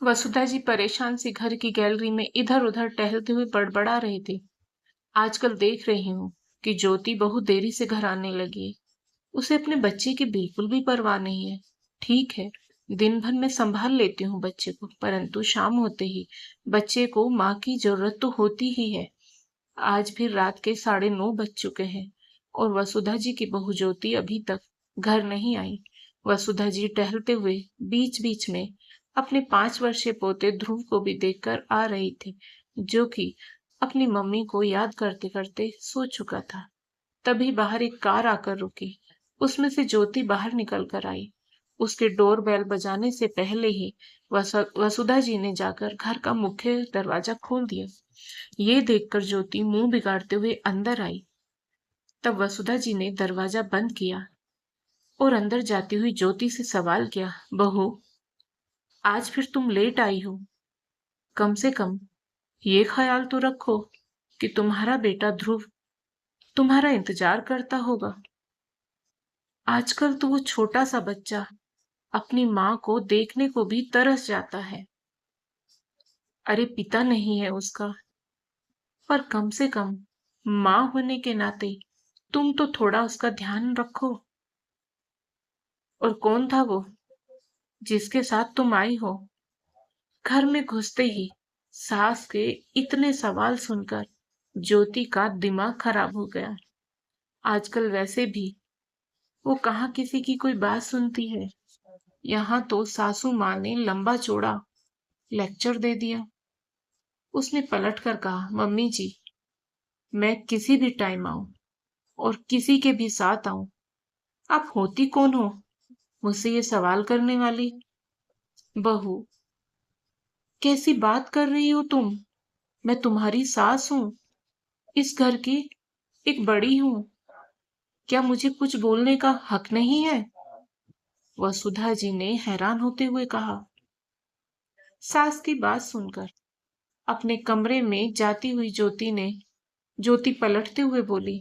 वसुधा जी परेशान सी घर की गैलरी में इधर उधर टहलते हुए बड़बड़ा रहे थे। आजकल देख रही हूँ कि ज्योति बहुत देरी से घर आने लगी है। उसे अपने बच्चे की बिल्कुल भी परवाह नहीं है। ठीक है, दिन भर मैं संभाल लेती हूँ बच्चे को, परंतु शाम होते ही बच्चे को माँ की जरूरत तो होती ही है। आज भी रात के 9:30 बज चुके हैं और वसुधा जी की बहू ज्योति अभी तक घर नहीं आई। वसुधा जी टहलते हुए बीच बीच में अपने 5 वर्षीय पोते ध्रुव को भी देखकर आ रही थी, जो कि अपनी मम्मी को याद करते करते सो चुका था। तभी बाहर एक कार आकर रुकी। उसमें से ज्योति बाहर निकल कर आई। उसके डोर बेल बजाने से पहले ही वसुधा जी ने जाकर घर का मुख्य दरवाजा खोल दिया। ये देखकर ज्योति मुंह बिगाड़ते हुए अंदर आई। तब वसुधा जी ने दरवाजा बंद किया और अंदर जाती हुई ज्योति से सवाल किया, बहू, आज फिर तुम लेट आई हो। कम से कम ये ख्याल तो रखो कि तुम्हारा बेटा ध्रुव तुम्हारा इंतजार करता होगा। आजकल तो वो छोटा सा बच्चा अपनी माँ को देखने को भी तरस जाता है। अरे पिता नहीं है उसका, पर कम से कम माँ होने के नाते तुम तो थोड़ा उसका ध्यान रखो। और कौन था वो जिसके साथ तुम आई हो? घर में घुसते ही सास के इतने सवाल सुनकर ज्योति का दिमाग खराब हो गया। आजकल वैसे भी वो कहाँ किसी की कोई बात सुनती है। यहाँ तो सासू माँ ने लंबा चौड़ा लेक्चर दे दिया। उसने पलट कर कहा, मम्मी जी, मैं किसी भी टाइम आऊं और किसी के भी साथ आऊं, आप होती कौन हो मुझसे ये सवाल करने वाली? बहू, कैसी बात कर रही हो तुम? मैं तुम्हारी सास हूँ, इस घर की एक बड़ी हूँ। क्या मुझे कुछ बोलने का हक नहीं है? वसुधा जी ने हैरान होते हुए कहा। सास की बात सुनकर अपने कमरे में जाती हुई ज्योति पलटते हुए बोली,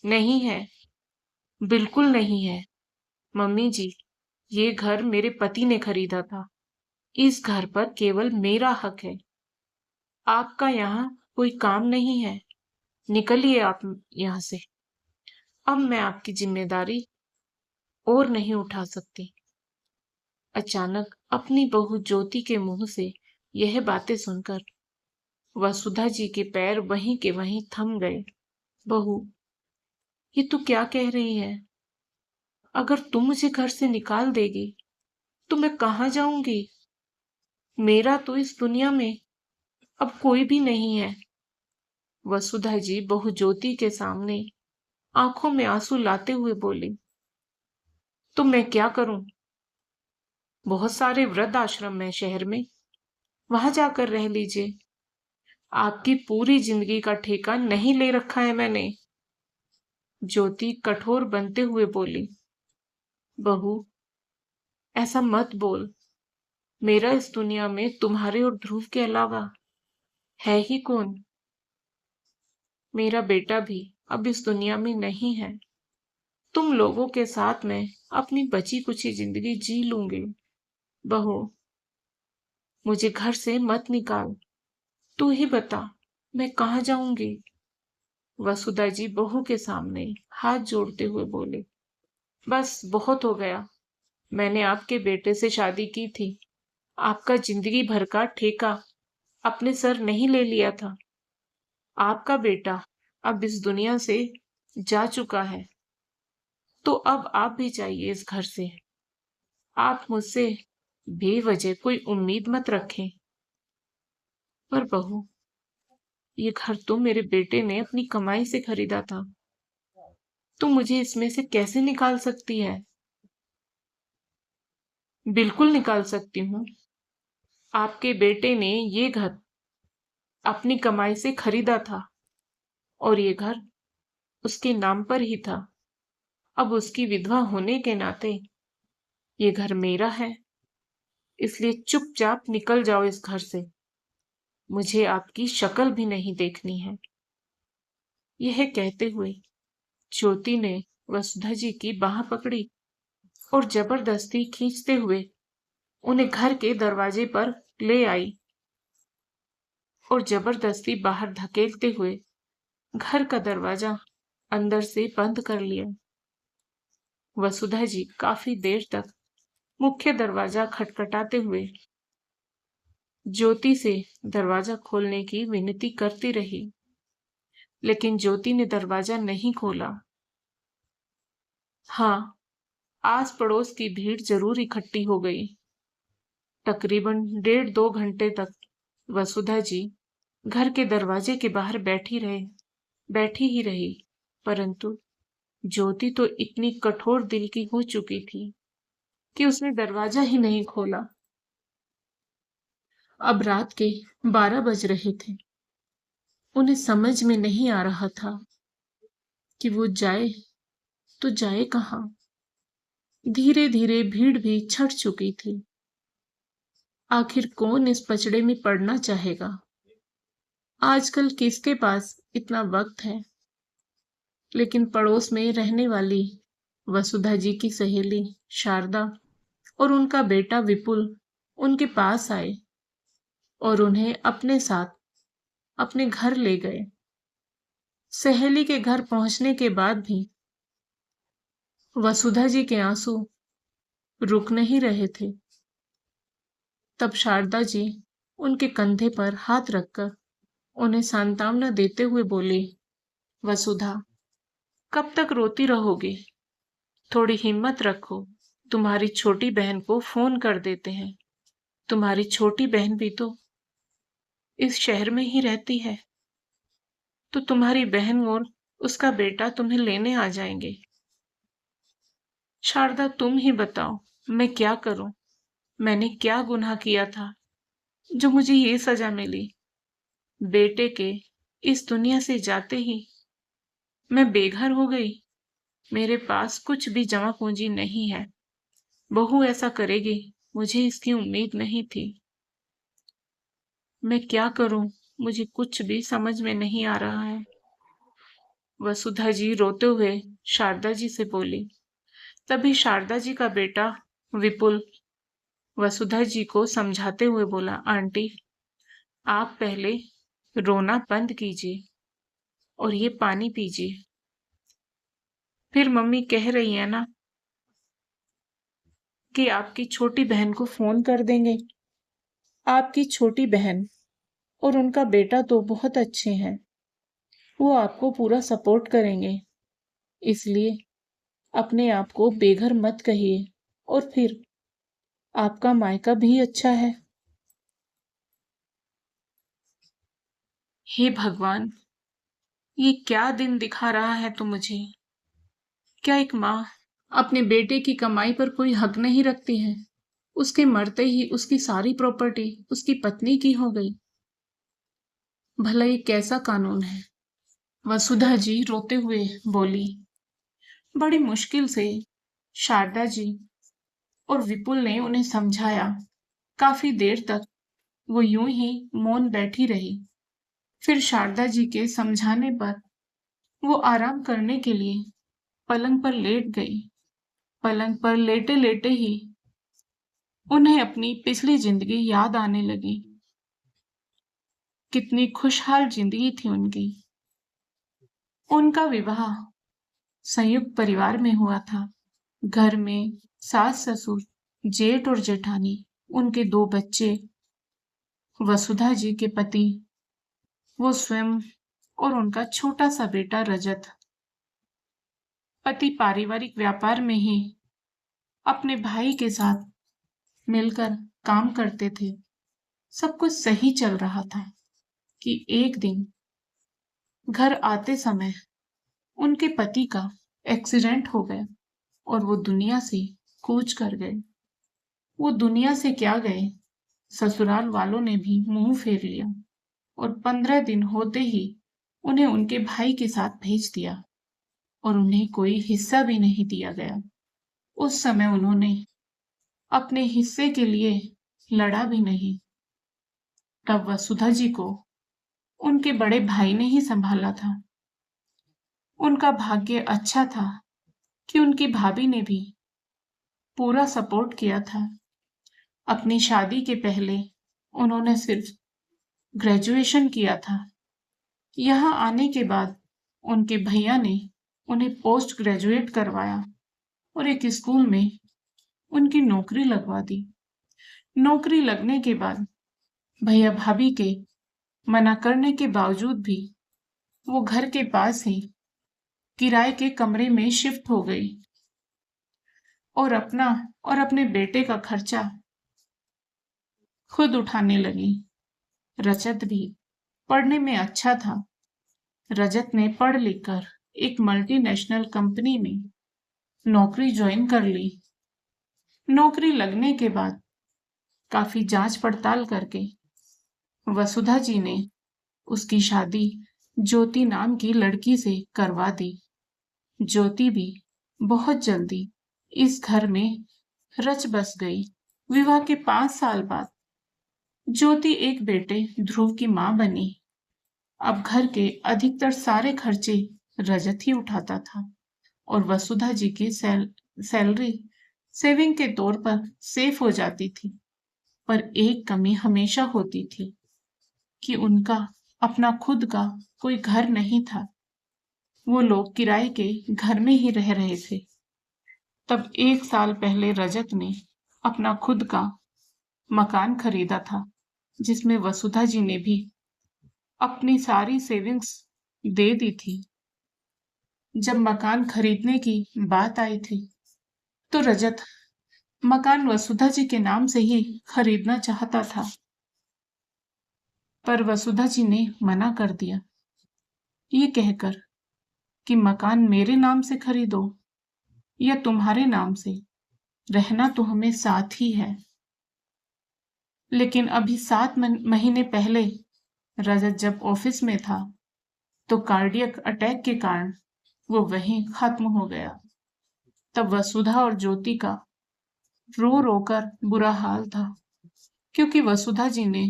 नहीं है, बिल्कुल नहीं है। मम्मी जी, ये घर मेरे पति ने खरीदा था। इस घर पर केवल मेरा हक है। आपका यहाँ कोई काम नहीं है। निकलिए आप यहाँ से। अब मैं आपकी जिम्मेदारी और नहीं उठा सकती। अचानक अपनी बहू ज्योति के मुंह से यह बातें सुनकर वसुधा जी के पैर वहीं के वहीं थम गए। बहू, ये तू क्या कह रही है? अगर तुम मुझे घर से निकाल देगी तो मैं कहाँ जाऊंगी? मेरा तो इस दुनिया में अब कोई भी नहीं है। वसुधा जी बहू ज्योति के सामने आंखों में आंसू लाते हुए बोली, तो मैं क्या करूं? बहुत सारे वृद्ध आश्रम है शहर में, वहां जाकर रह लीजिए। आपकी पूरी जिंदगी का ठेका नहीं ले रखा है मैंने। ज्योति कठोर बनते हुए बोली, बहू, ऐसा मत बोल। मेरा इस दुनिया में तुम्हारे और ध्रुव के अलावा है ही कौन? मेरा बेटा भी अब इस दुनिया में नहीं है। तुम लोगों के साथ मैं अपनी बची कुची जिंदगी जी लूंगी। बहू, मुझे घर से मत निकाल। तू ही बता, मैं कहाँ जाऊंगी? वसुधा जी बहू के सामने हाथ जोड़ते हुए बोले, बस बहुत हो गया। मैंने आपके बेटे से शादी की थी। आपका जिंदगी भर का ठेका अपने सर नहीं ले लिया था। आपका बेटा अब इस दुनिया से जा चुका है, तो अब आप भी जाइए इस घर से। आप मुझसे बेवजह कोई उम्मीद मत रखें। पर बहू, ये घर तो मेरे बेटे ने अपनी कमाई से खरीदा था। तो मुझे इसमें से कैसे निकाल सकती है? बिल्कुल निकाल सकती हूँ। आपके बेटे ने ये घर अपनी कमाई से खरीदा था और ये घर उसके नाम पर ही था। अब उसकी विधवा होने के नाते ये घर मेरा है, इसलिए चुपचाप निकल जाओ इस घर से। मुझे आपकी शक्ल भी नहीं देखनी है। यह कहते हुए ज्योति ने वसुधा जी की बाह पकड़ी और जबरदस्ती खींचते हुए उन्हें घर के दरवाजे पर ले आई और जबरदस्ती बाहर धकेलते हुए घर का दरवाजा अंदर से बंद कर लिया। वसुधा जी काफी देर तक मुख्य दरवाजा खटखटाते हुए ज्योति से दरवाजा खोलने की विनती करती रही, लेकिन ज्योति ने दरवाजा नहीं खोला। हाँ, आस पड़ोस की भीड़ जरूर इकट्ठी हो गई। तकरीबन 1.5-2 घंटे तक वसुधा जी घर के दरवाजे के बाहर बैठी ही रही, परंतु ज्योति तो इतनी कठोर दिल की हो चुकी थी कि उसने दरवाजा ही नहीं खोला। अब रात के 12 बज रहे थे। उन्हें समझ में नहीं आ रहा था कि वो जाए तो जाए कहाँ। धीरे धीरे भीड़ भी छट चुकी थी। आखिर कौन इस पचड़े में पड़ना चाहेगा? आजकल किसके पास इतना वक्त है? लेकिन पड़ोस में रहने वाली वसुधा जी की सहेली शारदा और उनका बेटा विपुल उनके पास आए और उन्हें अपने साथ अपने घर ले गए। सहेली के घर पहुंचने के बाद भी वसुधा जी के आंसू रुक नहीं रहे थे। तब शारदा जी उनके कंधे पर हाथ रखकर उन्हें सांत्वना देते हुए बोली, वसुधा, कब तक रोती रहोगी? थोड़ी हिम्मत रखो, तुम्हारी छोटी बहन को फोन कर देते हैं। तुम्हारी छोटी बहन भी तो इस शहर में ही रहती है, तो तुम्हारी बहन और उसका बेटा तुम्हें लेने आ जाएंगे। शारदा, तुम ही बताओ, मैं क्या करूं? मैंने क्या गुनाह किया था जो मुझे ये सजा मिली? बेटे के इस दुनिया से जाते ही मैं बेघर हो गई। मेरे पास कुछ भी जमा पूंजी नहीं है। बहू ऐसा करेगी, मुझे इसकी उम्मीद नहीं थी। मैं क्या करूं? मुझे कुछ भी समझ में नहीं आ रहा है। वसुधा जी रोते हुए शारदा जी से बोली। तभी शारदा जी का बेटा विपुल वसुधा जी को समझाते हुए बोला, आंटी, आप पहले रोना बंद कीजिए और ये पानी पीजिए। फिर मम्मी कह रही है ना कि आपकी छोटी बहन को फोन कर देंगे। आपकी छोटी बहन और उनका बेटा तो बहुत अच्छे हैं, वो आपको पूरा सपोर्ट करेंगे। इसलिए अपने आप को बेघर मत कहिए, और फिर आपका मायका भी अच्छा है। हे भगवान, ये क्या दिन दिखा रहा है तू मुझे? क्या एक माँ अपने बेटे की कमाई पर कोई हक नहीं रखती है? उसके मरते ही उसकी सारी प्रॉपर्टी उसकी पत्नी की हो गई। भला ये कैसा कानून है? वसुधा जी रोते हुए बोली। बड़ी मुश्किल से शारदा जी और विपुल ने उन्हें समझाया। काफी देर तक वो यूं ही मौन बैठी रही। फिर शारदा जी के समझाने पर वो आराम करने के लिए पलंग पर लेट गई। पलंग पर लेटे लेटे ही उन्हें अपनी पिछली जिंदगी याद आने लगी। कितनी खुशहाल जिंदगी थी उनकी। उनका विवाह संयुक्त परिवार में हुआ था। घर में सास ससुर, जेठ और जेठानी, उनके 2 बच्चे, वसुधा जी के पति, वो स्वयं और उनका छोटा सा बेटा रजत। पति पारिवारिक व्यापार में ही अपने भाई के साथ मिलकर काम करते थे। सब कुछ सही चल रहा था कि एक दिन घर आते समय उनके पति का एक्सीडेंट हो गया और वो दुनिया से कूच कर गए। वो दुनिया से क्या गए, ससुराल वालों ने भी मुंह फेर लिया और 15 दिन होते ही उन्हें उनके भाई के साथ भेज दिया और उन्हें कोई हिस्सा भी नहीं दिया गया। उस समय उन्होंने अपने हिस्से के लिए लड़ा भी नहीं। तब वसुधा जी को उनके बड़े भाई ने ही संभाला था। उनका भाग्य अच्छा था कि उनकी भाभी ने भी पूरा सपोर्ट किया था। अपनी शादी के पहले उन्होंने सिर्फ ग्रेजुएशन किया था। यहाँ आने के बाद उनके भैया ने उन्हें पोस्ट ग्रेजुएट करवाया और एक स्कूल में उनकी नौकरी लगवा दी। नौकरी लगने के बाद भैया भाभी के मना करने के बावजूद भी वो घर के पास ही किराए के कमरे में शिफ्ट हो गई और अपना और अपने बेटे का खर्चा खुद उठाने लगी। रजत भी पढ़ने में अच्छा था। रजत ने पढ़ लिख कर एक मल्टीनेशनल कंपनी में नौकरी ज्वाइन कर ली। नौकरी लगने के बाद काफी जांच पड़ताल करके वसुधा जी ने उसकी शादी ज्योति नाम की लड़की से करवा दी। ज्योति भी बहुत जल्दी इस घर में रच बस गई। विवाह के 5 साल बाद ज्योति एक बेटे ध्रुव की मां बनी। अब घर के अधिकतर सारे खर्चे रजत ही उठाता था और वसुधा जी की सैलरी सेविंग के तौर पर सेफ हो जाती थी। पर एक कमी हमेशा होती थी कि उनका अपना खुद का कोई घर नहीं था। वो लोग किराए के घर में ही रह रहे थे। तब 1 साल पहले रजत ने अपना खुद का मकान खरीदा था, जिसमें वसुधा जी ने भी अपनी सारी सेविंग्स दे दी थी। जब मकान खरीदने की बात आई थी तो रजत मकान वसुधा जी के नाम से ही खरीदना चाहता था, पर वसुधा जी ने मना कर दिया, ये कहकर कि मकान मेरे नाम से खरीदो या तुम्हारे नाम से, रहना तो हमें साथ ही है। लेकिन अभी 7 महीने पहले रजत जब ऑफिस में था तो कार्डियक अटैक के कारण वो वहीं खत्म हो गया। तब वसुधा और ज्योति का रो रोकर बुरा हाल था, क्योंकि वसुधा जी ने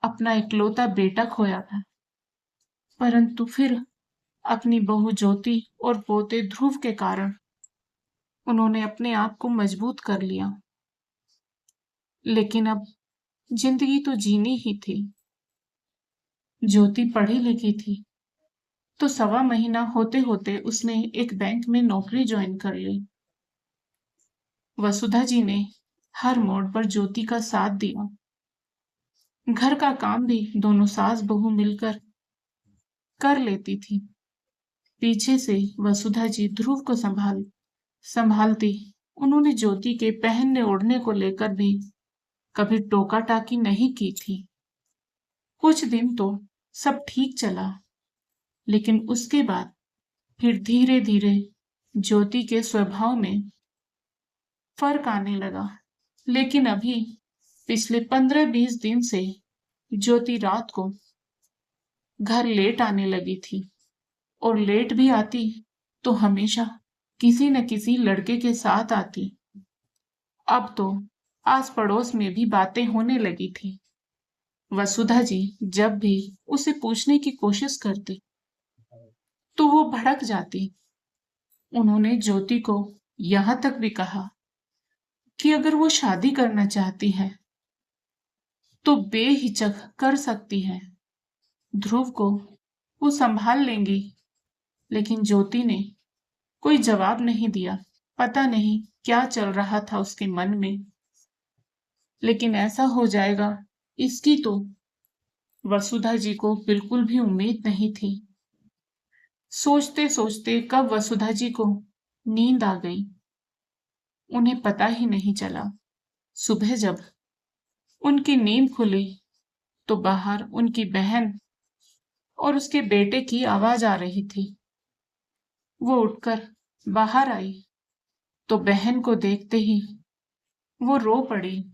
अपना इकलौता बेटा खोया था। परंतु फिर अपनी बहू ज्योति और पोते ध्रुव के कारण उन्होंने अपने आप को मजबूत कर लिया। लेकिन अब जिंदगी तो जीनी ही थी। ज्योति पढ़ी लिखी थी तो 1.25 महीना होते होते उसने एक बैंक में नौकरी ज्वाइन कर ली। वसुधा जी ने हर मोड़ पर ज्योति का साथ दिया। घर का काम भी दोनों सास बहू मिलकर कर लेती थी। पीछे से वसुधा जी ध्रुव को संभालती। उन्होंने ज्योति के पहनने ओढ़ने को लेकर भी कभी टोका टाकी नहीं की थी। कुछ दिन तो सब ठीक चला, लेकिन उसके बाद फिर धीरे धीरे ज्योति के स्वभाव में फर्क आने लगा। लेकिन अभी पिछले 15-20 दिन से ज्योति रात को घर लेट आने लगी थी, और लेट भी आती तो हमेशा किसी न किसी लड़के के साथ आती। अब तो आस पड़ोस में भी बातें होने लगी थी। वसुधा जी जब भी उसे पूछने की कोशिश करती तो वो भड़क जाती। उन्होंने ज्योति को यहां तक भी कहा कि अगर वो शादी करना चाहती है तो बेहिचक कर सकती है, ध्रुव को वो संभाल लेंगी। लेकिन ज्योति ने कोई जवाब नहीं दिया। पता नहीं क्या चल रहा था उसके मन में। लेकिन ऐसा हो जाएगा इसकी तो वसुधा जी को बिल्कुल भी उम्मीद नहीं थी। सोचते सोचते कब वसुधा जी को नींद आ गई, उन्हें पता ही नहीं चला। सुबह जब उनकी नींद खुली तो बाहर उनकी बहन और उसके बेटे की आवाज आ रही थी। वो उठकर बाहर आई तो बहन को देखते ही वो रो पड़ी।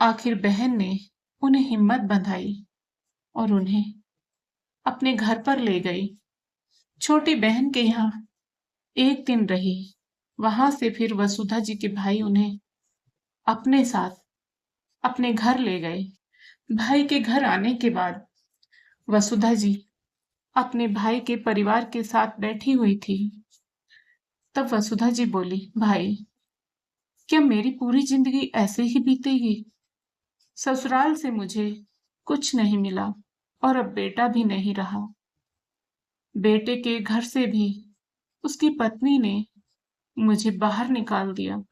आखिर बहन ने उन्हें हिम्मत बंधाई और उन्हें अपने घर पर ले गई। छोटी बहन के यहाँ एक दिन रही। वहां से फिर वसुधा जी के भाई उन्हें अपने साथ अपने घर ले गए। भाई के घर आने के बाद वसुधा जी अपने भाई के परिवार के साथ बैठी हुई थी। तब वसुधा जी बोली, भाई क्या मेरी पूरी जिंदगी ऐसे ही बीतेगी? ससुराल से मुझे कुछ नहीं मिला और अब बेटा भी नहीं रहा। बेटे के घर से भी उसकी पत्नी ने मुझे बाहर निकाल दिया,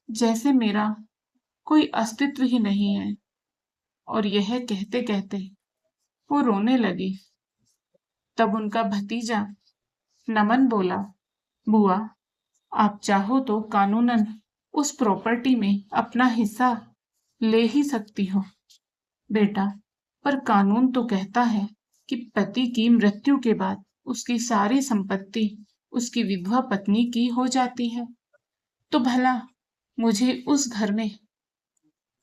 जैसे मेरा कोई अस्तित्व ही नहीं है। और यह कहते कहते वो रोने लगी। तब उनका भतीजा नमन बोला, बुआ, आप चाहो तो कानूनन उस प्रॉपर्टी में अपना हिस्सा ले ही सकती हो बेटा, पर कानून तो कहता है कि पति की मृत्यु के बाद उसकी सारी संपत्ति उसकी विधवा पत्नी की हो जाती है। तो भला मुझे उस घर में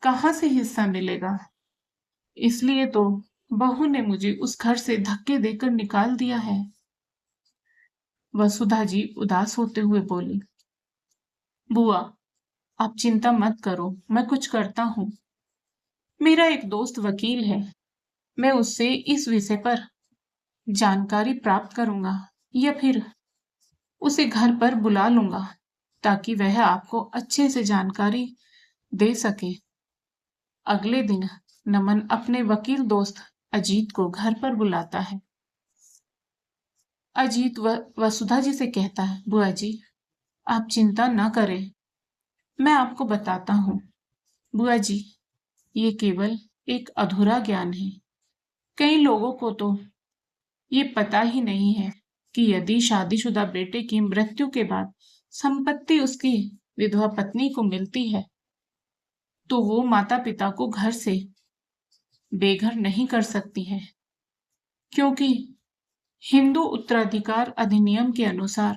कहाँ से हिस्सा मिलेगा? इसलिए तो बहू ने मुझे उस घर से धक्के देकर निकाल दिया है। वसुधा जी उदास होते हुए बोली, बुआ, आप चिंता मत करो, मैं कुछ करता हूँ। मेरा एक दोस्त वकील है, मैं उससे इस विषय पर जानकारी प्राप्त करूंगा या फिर उसे घर पर बुला लूंगा ताकि वह आपको अच्छे से जानकारी दे सके। अगले दिन नमन अपने वकील दोस्त अजीत को घर पर बुलाता है। अजीत वसुधा जी से कहता है, बुआ जी, आप चिंता ना करें, मैं आपको बताता हूँ। बुआ जी, ये केवल एक अधूरा ज्ञान है। कई लोगों को तो ये पता ही नहीं है कि यदि शादीशुदा बेटे की मृत्यु के बाद संपत्ति उसकी विधवा पत्नी को मिलती है तो वो माता पिता को घर से बेघर नहीं कर सकती है, क्योंकि हिंदू उत्तराधिकार अधिनियम के अनुसार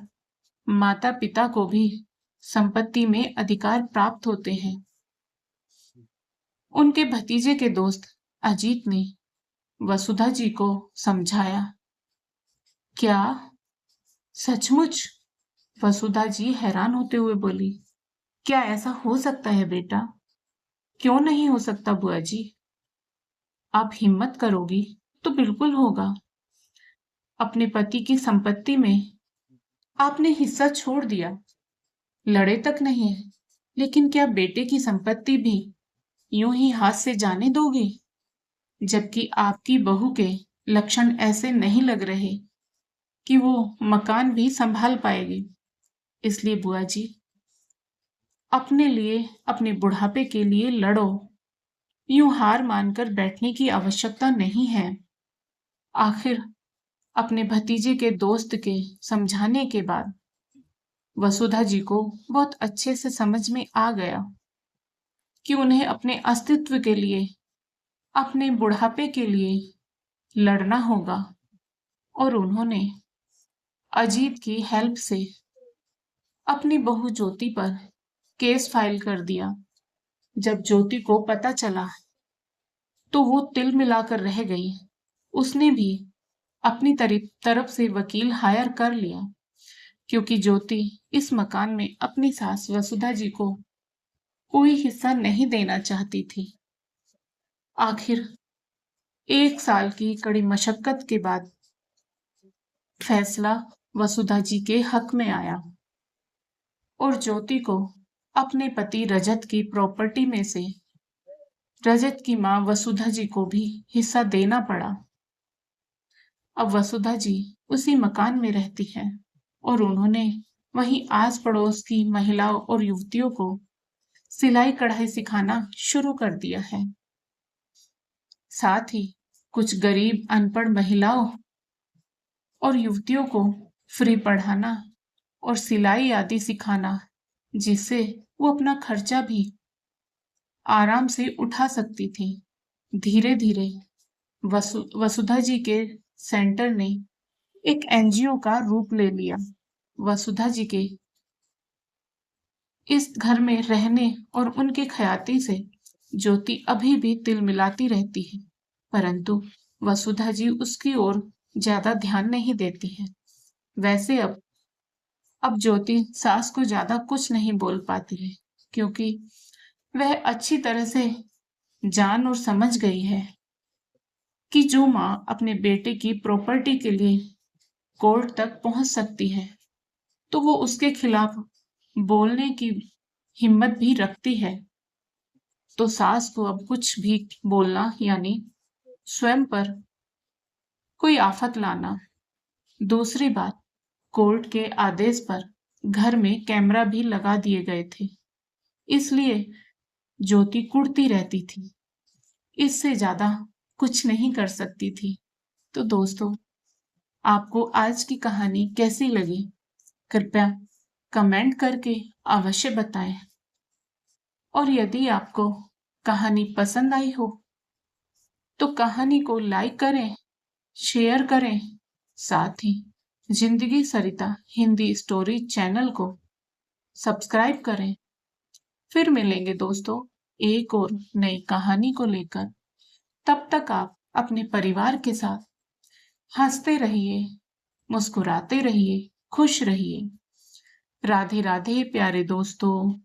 माता पिता को भी संपत्ति में अधिकार प्राप्त होते हैं। उनके भतीजे के दोस्त अजीत ने वसुधा जी को समझाया। क्या सचमुच? वसुधा जी हैरान होते हुए बोली, क्या ऐसा हो सकता है बेटा? क्यों नहीं हो सकता बुआ जी? आप हिम्मत करोगी तो बिल्कुल होगा। अपने पति की संपत्ति में आपने हिस्सा छोड़ दिया, लड़े तक नहीं, लेकिन क्या बेटे की संपत्ति भी यूं ही हाथ से जाने दोगी? जबकि आपकी बहू के लक्षण ऐसे नहीं लग रहे कि वो मकान भी संभाल पाएगी। इसलिए बुआ जी, अपने लिए, अपने बुढ़ापे के लिए लड़ो। यूं हार मानकर बैठने की आवश्यकता नहीं है। आखिर अपने भतीजे के दोस्त के समझाने के बाद वसुधा जी को बहुत अच्छे से समझ में आ गया कि उन्हें अपने अस्तित्व के लिए, अपने बुढ़ापे के लिए लड़ना होगा। और उन्होंने अजीत की हेल्प से अपनी बहू ज्योति पर केस फाइल कर दिया। जब ज्योति को पता चला तो वो तिल मिलाकर रह गई। उसने भी अपनी तरफ से वकील हायर कर लिया, क्योंकि ज्योति इस मकान में अपनी सास वसुधा जी को कोई हिस्सा नहीं देना चाहती थी। आखिर 1 साल की कड़ी मशक्कत के बाद फैसला वसुधा जी के हक में आया और ज्योति को अपने पति रजत की प्रॉपर्टी में से रजत की मां वसुधा जी को भी हिस्सा देना पड़ा। अब वसुधा जी उसी मकान में रहती हैं और उन्होंने वहीं आस पड़ोस की महिलाओं और युवतियों को सिलाई कढ़ाई सिखाना शुरू कर दिया है। साथ ही कुछ गरीब अनपढ़ महिलाओं और युवतियों को फ्री पढ़ाना और सिलाई आदि सिखाना, जिससे वो अपना खर्चा भी आराम से उठा सकती थी। धीरे धीरे वसुधा जी के सेंटर ने एक एनजीओ का रूप ले लिया। वसुधा जी के इस घर में रहने और उनके ख्याति से ज्योति अभी भी तिल मिलाती रहती है, परंतु वसुधा जी उसकी ओर ज्यादा ध्यान नहीं देती है। वैसे अब ज्योति सास को ज्यादा कुछ नहीं बोल पाती है, क्योंकि वह अच्छी तरह से जान और समझ गई है कि जो माँ अपने बेटे की प्रॉपर्टी के लिए कोर्ट तक पहुंच सकती है तो वो उसके खिलाफ बोलने की हिम्मत भी रखती है। तो सास को अब कुछ भी बोलना यानी स्वयं पर कोई आफत लाना। दूसरी बात, कोर्ट के आदेश पर घर में कैमरा भी लगा दिए गए थे, इसलिए ज्योति कुड़ती रहती थी। इससे ज्यादा कुछ नहीं कर सकती थी। तो दोस्तों, आपको आज की कहानी कैसी लगी? कृपया कमेंट करके अवश्य बताएं। और यदि आपको कहानी पसंद आई हो तो कहानी को लाइक करें, शेयर करें, साथ ही जिंदगी सरिता हिंदी स्टोरी चैनल को सब्सक्राइब करें। फिर मिलेंगे दोस्तों एक और नई कहानी को लेकर। तब तक आप अपने परिवार के साथ हंसते रहिए, मुस्कुराते रहिए, खुश रहिए। राधे राधे प्यारे दोस्तों।